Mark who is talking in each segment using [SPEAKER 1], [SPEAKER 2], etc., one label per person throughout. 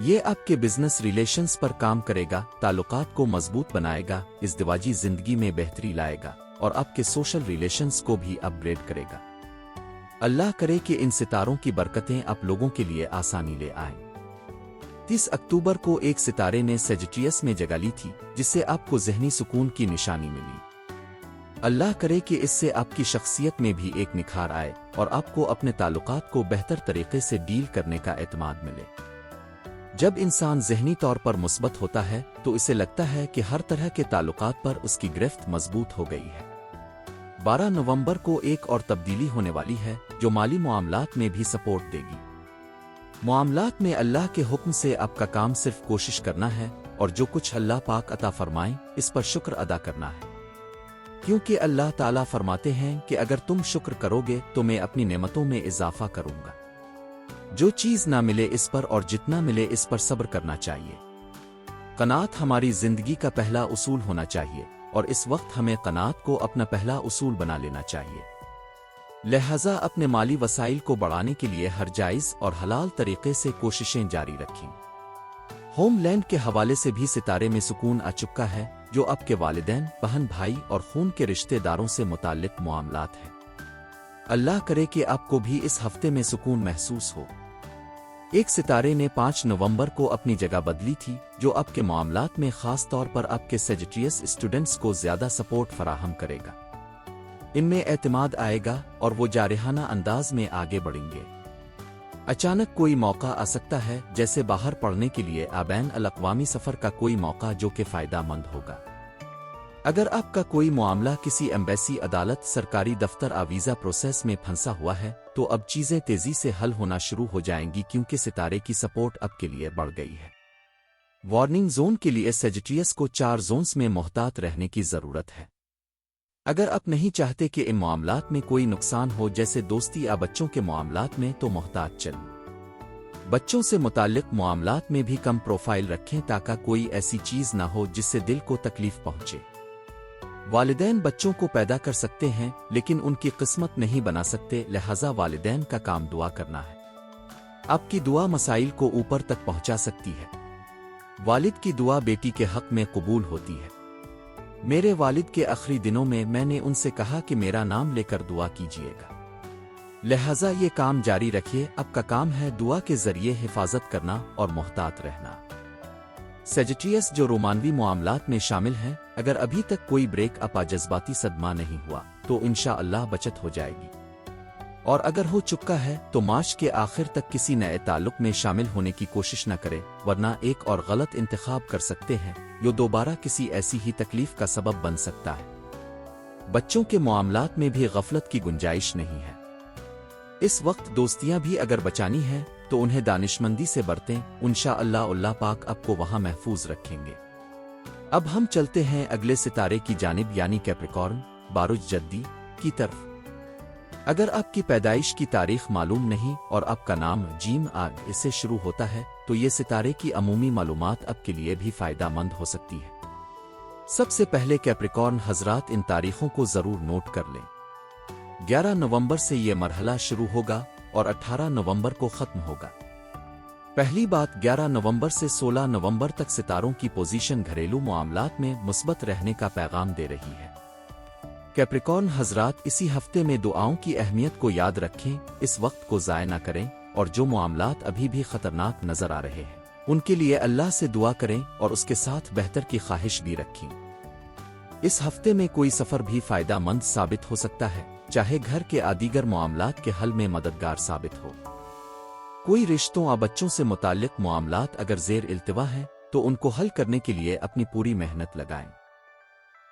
[SPEAKER 1] یہ آپ کے بزنس ریلیشنز پر کام کرے گا، تعلقات کو مضبوط بنائے گا، ازدواجی زندگی میں بہتری لائے گا اور آپ کے سوشل ریلیشنز کو بھی اپ گریڈ کرے گا۔ اللہ کرے کہ ان ستاروں کی برکتیں آپ لوگوں کے لیے آسانی لے آئیں۔ 30 اکتوبر کو ایک ستارے نے سیجیٹیس میں جگہ لی تھی، جس سے آپ کو ذہنی سکون کی نشانی ملی۔ اللہ کرے کہ اس سے آپ کی شخصیت میں بھی ایک نکھار آئے اور آپ کو اپنے تعلقات کو بہتر طریقے سے ڈیل کرنے کا اعتماد ملے۔ جب انسان ذہنی طور پر مثبت ہوتا ہے تو اسے لگتا ہے کہ ہر طرح کے تعلقات پر اس کی گرفت مضبوط ہو گئی ہے۔ 12 نومبر کو ایک اور تبدیلی ہونے والی ہے جو مالی معاملات میں بھی سپورٹ دے گی۔ معاملات میں اللہ کے حکم سے آپ کا کام صرف کوشش کرنا ہے اور جو کچھ اللہ پاک عطا فرمائیں اس پر شکر ادا کرنا ہے، کیونکہ اللہ تعالیٰ فرماتے ہیں کہ اگر تم شکر کرو گے تو میں اپنی نعمتوں میں اضافہ کروں گا۔ جو چیز نہ ملے اس پر اور جتنا ملے اس پر صبر کرنا چاہیے۔ قناعت ہماری زندگی کا پہلا اصول ہونا چاہیے اور اس وقت ہمیں قناعت کو اپنا پہلا اصول بنا لینا چاہیے۔ لہذا اپنے مالی وسائل کو بڑھانے کے لیے ہر جائز اور حلال طریقے سے کوششیں جاری رکھیں۔ ہوم لینڈ کے حوالے سے بھی ستارے میں سکون آ چکا ہے، جو آپ کے والدین، بہن بھائی اور خون کے رشتہ داروں سے متعلق معاملات ہیں۔ اللہ کرے کہ آپ کو بھی اس ہفتے میں سکون محسوس ہو۔ ایک ستارے نے 5 نومبر کو اپنی جگہ بدلی تھی، جو آپ کے معاملات میں خاص طور پر آپ کے سیجیٹیس اسٹوڈنٹس کو زیادہ سپورٹ فراہم کرے گا۔ ان میں اعتماد آئے گا اور وہ جارحانہ انداز میں آگے بڑھیں گے۔ اچانک کوئی موقع آ سکتا ہے، جیسے باہر پڑھنے کے لیے بین الاقوامی سفر کا کوئی موقع جو کہ فائدہ مند ہوگا۔ اگر آپ کا کوئی معاملہ کسی ایمبیسی، عدالت، سرکاری دفتر ویزا پروسیس میں پھنسا ہوا ہے تو اب چیزیں تیزی سے حل ہونا شروع ہو جائیں گی، کیونکہ ستارے کی سپورٹ اب کے لیے بڑھ گئی ہے۔ وارننگ زون کے لیے سیجیٹیس کو 4 زونز میں محتاط رہنے کی ضرورت ہے۔ اگر آپ نہیں چاہتے کہ ان معاملات میں کوئی نقصان ہو، جیسے دوستی یا بچوں کے معاملات میں، تو محتاط چلیں۔ بچوں سے متعلق معاملات میں بھی کم پروفائل رکھیں تاکہ کوئی ایسی چیز نہ ہو جس سے دل کو تکلیف پہنچے۔ والدین بچوں کو پیدا کر سکتے ہیں لیکن ان کی قسمت نہیں بنا سکتے، لہذا والدین کا کام دعا کرنا ہے۔ آپ کی دعا مسائل کو اوپر تک پہنچا سکتی ہے۔ والد کی دعا بیٹی کے حق میں قبول ہوتی ہے۔ میرے والد کے آخری دنوں میں نے ان سے کہا کہ میرا نام لے کر دعا کیجیے گا، لہذا یہ کام جاری رکھیے۔ اب کا کام ہے دعا کے ذریعے حفاظت کرنا اور محتاط رہنا۔ سیجیٹیس جو رومانوی معاملات میں شامل ہیں، اگر ابھی تک کوئی بریک اپ جذباتی صدمہ نہیں ہوا تو انشاءاللہ بچت ہو جائے گی، اور اگر ہو چکا ہے تو مارچ کے آخر تک کسی نئے تعلق میں شامل ہونے کی کوشش نہ کرے، ورنہ ایک اور غلط انتخاب کر سکتے ہیں جو دوبارہ کسی ایسی ہی تکلیف کا سبب بن سکتا ہے۔ بچوں کے معاملات میں بھی غفلت کی گنجائش نہیں ہے۔ اس وقت دوستیاں بھی اگر بچانی ہیں تو انہیں دانشمندی سے برتیں، انشاءاللہ اللہ پاک آپ کو وہاں محفوظ رکھیں گے۔ اب ہم چلتے ہیں اگلے ستارے کی جانب، یعنی کیپریکارن بارج جدی کی طرف۔ اگر آپ کی پیدائش کی تاریخ معلوم نہیں اور آپ کا نام جیم اس سے شروع ہوتا ہے تو یہ ستارے کی عمومی معلومات آپ کے لیے بھی فائدہ مند ہو سکتی ہے۔ سب سے پہلے کیپریکارن حضرات ان تاریخوں کو ضرور نوٹ کر لیں۔ 11 نومبر سے یہ مرحلہ شروع ہوگا اور 18 نومبر کو ختم ہوگا۔ پہلی بات، 11 نومبر سے 16 نومبر تک ستاروں کی پوزیشن گھریلو معاملات میں مثبت رہنے کا پیغام دے رہی ہے۔ کیپریکارن حضرات اسی ہفتے میں دعاؤں کی اہمیت کو یاد رکھیں، اس وقت کو ضائع نہ کریں، اور جو معاملات ابھی بھی خطرناک نظر آ رہے ہیں ان کے لیے اللہ سے دعا کریں اور اس کے ساتھ بہتر کی خواہش بھی رکھیں۔ اس ہفتے میں کوئی سفر بھی فائدہ مند ثابت ہو سکتا ہے، چاہے گھر کے دیگر معاملات کے حل میں مددگار ثابت ہو۔ کوئی رشتوں اور بچوں سے متعلق معاملات اگر زیر التوا ہیں تو ان کو حل کرنے کے لیے اپنی پوری محنت لگائیں۔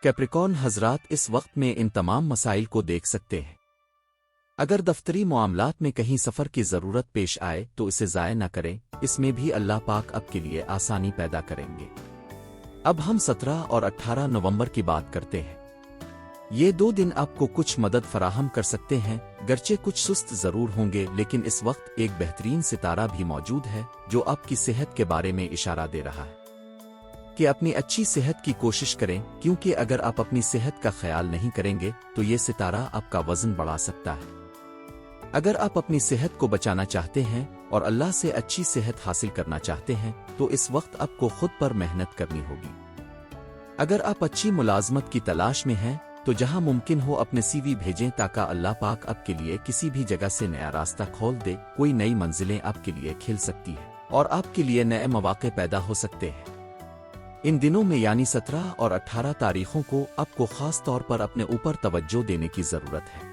[SPEAKER 1] کیپریکارن حضرات اس وقت میں ان تمام مسائل کو دیکھ سکتے ہیں۔ اگر دفتری معاملات میں کہیں سفر کی ضرورت پیش آئے تو اسے ضائع نہ کریں، اس میں بھی اللہ پاک آپ کے لیے آسانی پیدا کریں گے۔ اب ہم 17 اور 18 نومبر کی بات کرتے ہیں۔ یہ 2 دن آپ کو کچھ مدد فراہم کر سکتے ہیں، گرچہ کچھ سست ضرور ہوں گے، لیکن اس وقت ایک بہترین ستارہ بھی موجود ہے جو آپ کی صحت کے بارے میں اشارہ دے رہا ہے کہ اپنی اچھی صحت کی کوشش کریں، کیونکہ اگر آپ اپنی صحت کا خیال نہیں کریں گے تو یہ ستارہ آپ کا وزن بڑھا سکتا ہے۔ اگر آپ اپنی صحت کو بچانا چاہتے ہیں اور اللہ سے اچھی صحت حاصل کرنا چاہتے ہیں تو اس وقت آپ کو خود پر محنت کرنی ہوگی۔ اگر آپ اچھی ملازمت کی تلاش میں ہیں تو جہاں ممکن ہو اپنے سی وی بھیجیں تاکہ اللہ پاک آپ کے لیے کسی بھی جگہ سے نیا راستہ کھول دے، کوئی نئی منزلیں آپ کے لیے کھل سکتی ہیں اور آپ کے لیے نئے مواقع پیدا ہو سکتے ہیں۔ ان دنوں میں یعنی 17 اور 18 تاریخوں کو آپ کو خاص طور پر اپنے اوپر توجہ دینے کی ضرورت ہے۔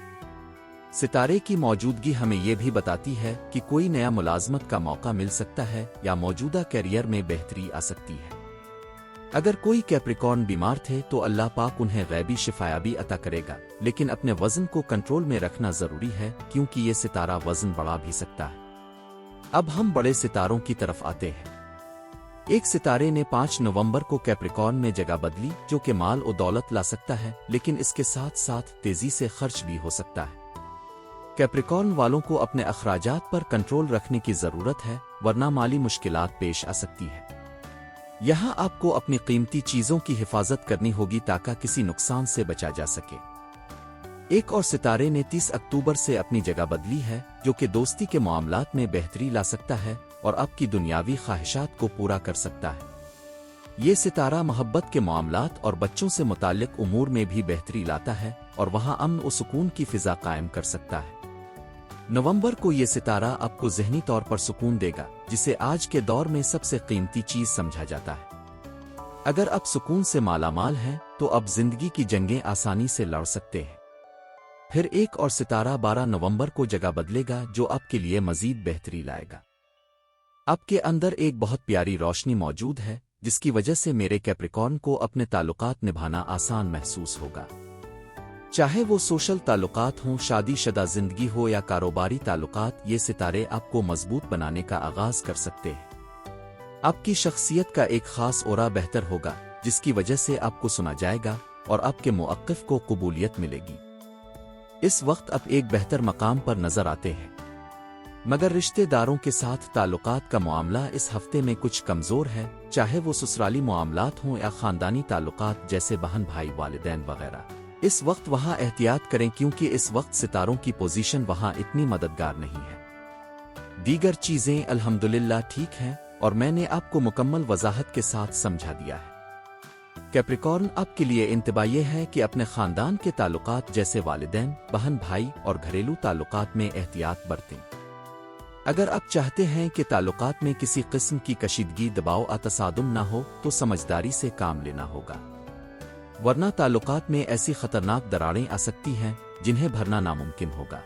[SPEAKER 1] ستارے کی موجودگی ہمیں یہ بھی بتاتی ہے کہ کوئی نیا ملازمت کا موقع مل سکتا ہے یا موجودہ کیریئر میں بہتری آ سکتی ہے۔ اگر کوئی کیپریکارن بیمار تھے تو اللہ پاک انہیں غیبی شفایابی عطا کرے گا، لیکن اپنے وزن کو کنٹرول میں رکھنا ضروری ہے کیونکہ یہ ستارہ وزن بڑھا بھی سکتا ہے۔ اب ہم بڑے ستاروں کی طرف آتے ہیں۔ ایک ستارے نے 5 نومبر کو کیپریکارن میں جگہ بدلی جو کہ مال و دولت لا سکتا ہے لیکن اس کے ساتھ ساتھ تیزی سے خرچ بھی ہو سکتا ہے۔ کیپریکارن والوں کو اپنے اخراجات پر کنٹرول رکھنے کی ضرورت ہے ورنہ مالی مشکلات پیش آ سکتی ہے۔ یہاں آپ کو اپنی قیمتی چیزوں کی حفاظت کرنی ہوگی تاکہ کسی نقصان سے بچا جا سکے۔ ایک اور ستارے نے 30 اکتوبر سے اپنی جگہ بدلی ہے جو کہ دوستی کے معاملات میں بہتری لا سکتا ہے اور آپ کی دنیاوی خواہشات کو پورا کر سکتا ہے۔ یہ ستارہ محبت کے معاملات اور بچوں سے متعلق امور میں بھی بہتری لاتا ہے اور وہاں امن و سکون کی فضا قائم کر سکتا ہے۔ نومبر کو یہ ستارہ آپ کو ذہنی طور پر سکون دے گا جسے آج کے دور میں سب سے قیمتی چیز سمجھا جاتا ہے۔ اگر آپ سکون سے مالا مال ہیں تو اب زندگی کی جنگیں آسانی سے لڑ سکتے ہیں۔ پھر ایک اور ستارہ 12 نومبر کو جگہ بدلے گا جو آپ کے لیے مزید بہتری لائے گا۔ آپ کے اندر ایک بہت پیاری روشنی موجود ہے جس کی وجہ سے میرے کیپریکارن کو اپنے تعلقات نبھانا آسان محسوس ہوگا۔ چاہے وہ سوشل تعلقات ہوں، شادی شدہ زندگی ہو یا کاروباری تعلقات، یہ ستارے آپ کو مضبوط بنانے کا آغاز کر سکتے ہیں۔ آپ کی شخصیت کا ایک خاص اورا بہتر ہوگا جس کی وجہ سے آپ کو سنا جائے گا اور آپ کے موقف کو قبولیت ملے گی۔ اس وقت آپ ایک بہتر مقام پر نظر آتے ہیں، مگر رشتہ داروں کے ساتھ تعلقات کا معاملہ اس ہفتے میں کچھ کمزور ہے، چاہے وہ سسرالی معاملات ہوں یا خاندانی تعلقات جیسے بہن بھائی والدین وغیرہ۔ اس وقت وہاں احتیاط کریں کیونکہ اس وقت ستاروں کی پوزیشن وہاں اتنی مددگار نہیں ہے۔ دیگر چیزیں الحمدللہ ٹھیک ہیں اور میں نے آپ کو مکمل وضاحت کے ساتھ سمجھا دیا ہے۔ کیپریکارن آپ کے لیے انتباہ یہ ہے کہ اپنے خاندان کے تعلقات جیسے والدین، بہن بھائی اور گھریلو تعلقات میں احتیاط برتیں۔ اگر آپ چاہتے ہیں کہ تعلقات میں کسی قسم کی کشیدگی، دباؤ یا تصادم نہ ہو تو سمجھداری سے کام لینا ہوگا، ورنہ تعلقات میں ایسی خطرناک دراڑیں آ سکتی ہیں جنہیں بھرنا ناممکن ہوگا۔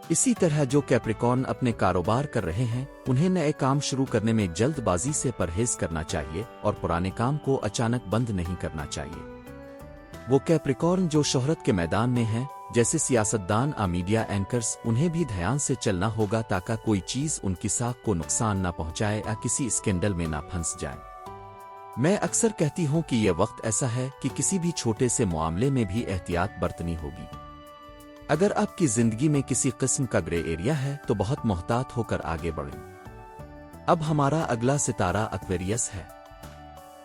[SPEAKER 1] اسی طرح جو کیپریکارن اپنے کاروبار کر رہے ہیں انہیں نئے کام شروع کرنے میں جلد بازی سے پرہیز کرنا چاہیے اور پرانے کام کو اچانک بند نہیں کرنا چاہیے۔ وہ کیپریکارن جو شہرت کے میدان میں ہیں جیسے سیاستدان یا میڈیا اینکرز، انہیں بھی دھیان سے چلنا ہوگا تاکہ کوئی چیز ان کی ساکھ کو نقصان نہ پہنچائے یا کسی اسکینڈل میں نہ پھنس جائے۔ میں اکثر کہتی ہوں کہ یہ وقت ایسا ہے کہ کسی بھی چھوٹے سے معاملے میں بھی احتیاط برتنی ہوگی۔ اگر آپ کی زندگی میں کسی قسم کا گرے ایریا ہے تو بہت محتاط ہو کر آگے بڑھیں۔ اب ہمارا اگلا ستارہ ایکویریس ہے۔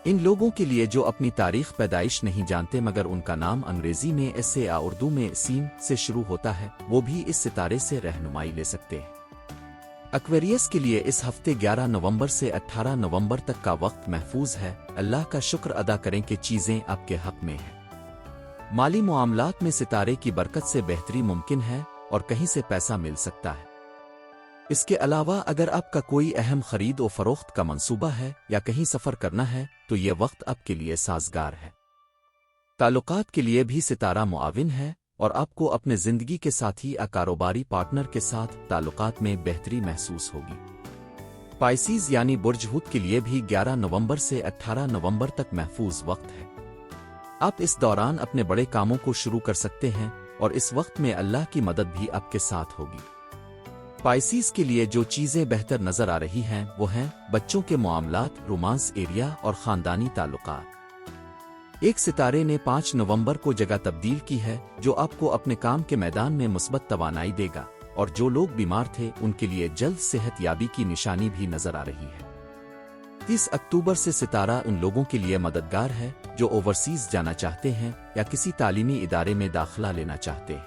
[SPEAKER 1] ان لوگوں کے لیے جو اپنی تاریخ پیدائش نہیں جانتے مگر ان کا نام انگریزی میں ایس سے یا اردو میں سین سے شروع ہوتا ہے، وہ بھی اس ستارے سے رہنمائی لے سکتے ہیں۔ ایکویریس کے لیے اس ہفتے 11 نومبر سے 18 نومبر تک کا وقت محفوظ ہے۔ اللہ کا شکر ادا کریں کہ چیزیں آپ کے حق میں ہیں۔ مالی معاملات میں ستارے کی برکت سے بہتری ممکن ہے اور کہیں سے پیسہ مل سکتا ہے۔ اس کے علاوہ اگر آپ کا کوئی اہم خرید و فروخت کا منصوبہ ہے یا کہیں سفر کرنا ہے تو یہ وقت آپ کے لیے سازگار ہے۔ تعلقات کے لیے بھی ستارہ معاون ہے اور آپ کو اپنے زندگی کے ساتھی یا کاروباری پارٹنر کے ساتھ تعلقات میں بہتری محسوس ہوگی۔ پائسیز یعنی برج حوت کے لیے بھی 11 نومبر سے 18 نومبر تک محفوظ وقت ہے۔ آپ اس دوران اپنے بڑے کاموں کو شروع کر سکتے ہیں اور اس وقت میں اللہ کی مدد بھی آپ کے ساتھ ہوگی۔ پائسیز کے لیے جو چیزیں بہتر نظر آ رہی ہیں وہ ہیں بچوں کے معاملات، رومانس ایریا اور خاندانی تعلقات۔ ایک ستارے نے 5 نومبر کو جگہ تبدیل کی ہے جو آپ کو اپنے کام کے میدان میں مثبت توانائی دے گا، اور جو لوگ بیمار تھے ان کے لیے جلد صحت یابی کی نشانی بھی نظر آ رہی ہے۔ 30 اکتوبر سے ستارہ ان لوگوں کے لیے مددگار ہے جو اوورسیز جانا چاہتے ہیں یا کسی تعلیمی ادارے میں داخلہ لینا چاہتے ہیں۔